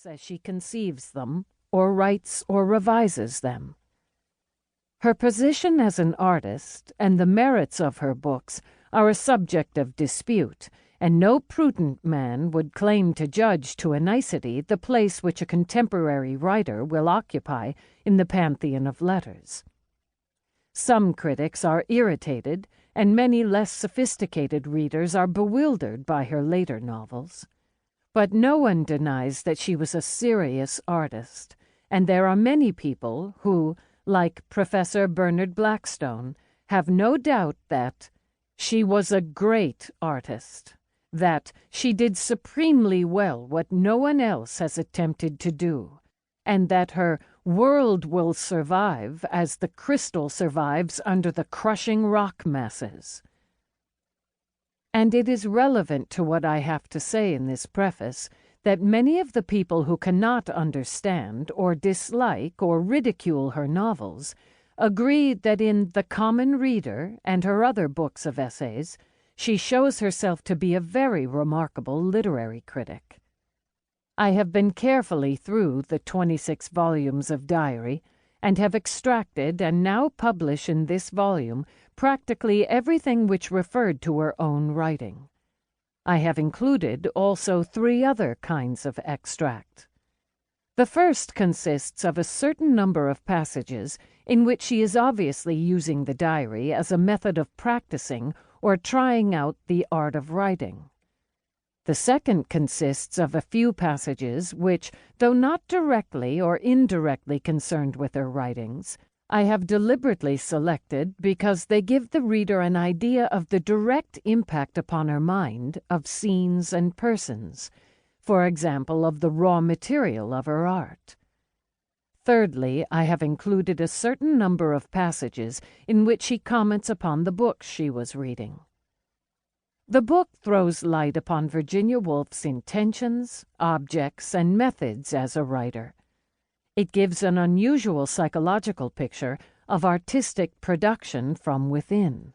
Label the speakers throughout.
Speaker 1: books as she conceives them, or writes or revises them. Her position as an artist and the merits of her books are a subject of dispute, and no prudent man would claim to judge to a nicety the place which a contemporary writer will occupy in the pantheon of letters. Some critics are irritated, and many less sophisticated readers are bewildered by her later novels. But no one denies that she was a serious artist, and there are many people who, like Professor Bernard Blackstone, have no doubt that she was a great artist, that she did supremely well what no one else has attempted to do, and that her world will survive as the crystal survives under the crushing rock masses. And it is relevant to what I have to say in this preface that many of the people who cannot understand or dislike or ridicule her novels agree that in The Common Reader and her other books of essays, she shows herself to be a very remarkable literary critic. I have been carefully through the 26 volumes of diary, and have extracted and now publish in this volume practically everything which referred to her own writing. I have included also 3 other kinds of extract. The first consists of a certain number of passages in which she is obviously using the diary as a method of practicing or trying out the art of writing. The second consists of a few passages which, though not directly or indirectly concerned with her writings, I have deliberately selected because they give the reader an idea of the direct impact upon her mind of scenes and persons, for example, of the raw material of her art. Thirdly, I have included a certain number of passages in which she comments upon the books she was reading. The book throws light upon Virginia Woolf's intentions, objects, and methods as a writer. It gives an unusual psychological picture of artistic production from within.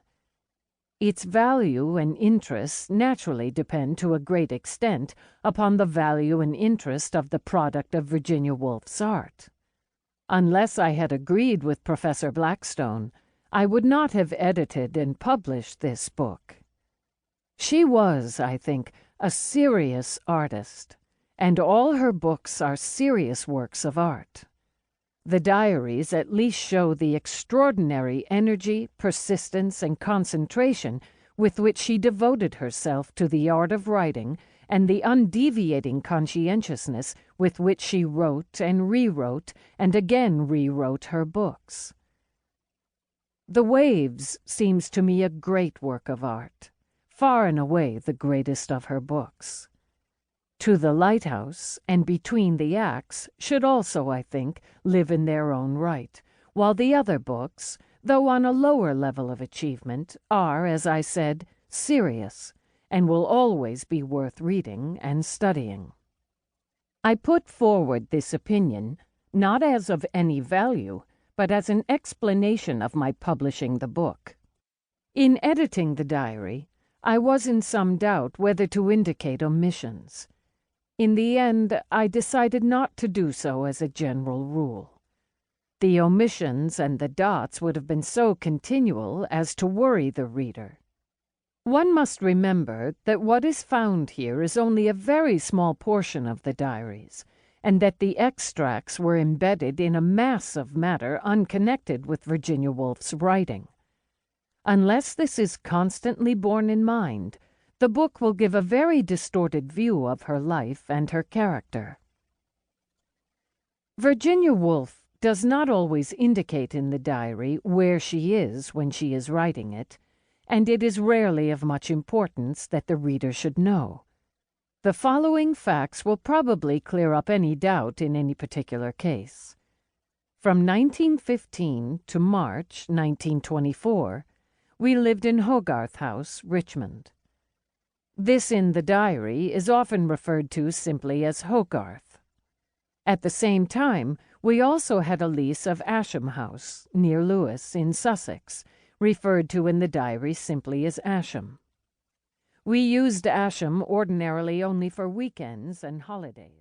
Speaker 1: Its value and interest naturally depend to a great extent upon the value and interest of the product of Virginia Woolf's art. Unless I had agreed with Professor Blackstone, I would not have edited and published this book. She was, I think, a serious artist, and all her books are serious works of art. The diaries at least show the extraordinary energy, persistence, and concentration with which she devoted herself to the art of writing, and the undeviating conscientiousness with which she wrote and rewrote and again rewrote her books. The Waves seems to me a great work of art, far and away the greatest of her books. To the Lighthouse and Between the Acts should also, I think, live in their own right, while the other books, though on a lower level of achievement, are, as I said, serious, and will always be worth reading and studying. I put forward this opinion, not as of any value, but as an explanation of my publishing the book. In editing the diary, I was in some doubt whether to indicate omissions. In the end, I decided not to do so as a general rule. The omissions and the dots would have been so continual as to worry the reader. One must remember that what is found here is only a very small portion of the diaries, and that the extracts were embedded in a mass of matter unconnected with Virginia Woolf's writing. Unless this is constantly borne in mind, the book will give a very distorted view of her life and her character. Virginia Woolf does not always indicate in the diary where she is when she is writing it, and it is rarely of much importance that the reader should know. The following facts will probably clear up any doubt in any particular case. From 1915 to March 1924, we lived in Hogarth House, Richmond. This in the diary is often referred to simply as Hogarth. At the same time, we also had a lease of Asham House, near Lewes, in Sussex, referred to in the diary simply as Asham. We used Asham ordinarily only for weekends and holidays.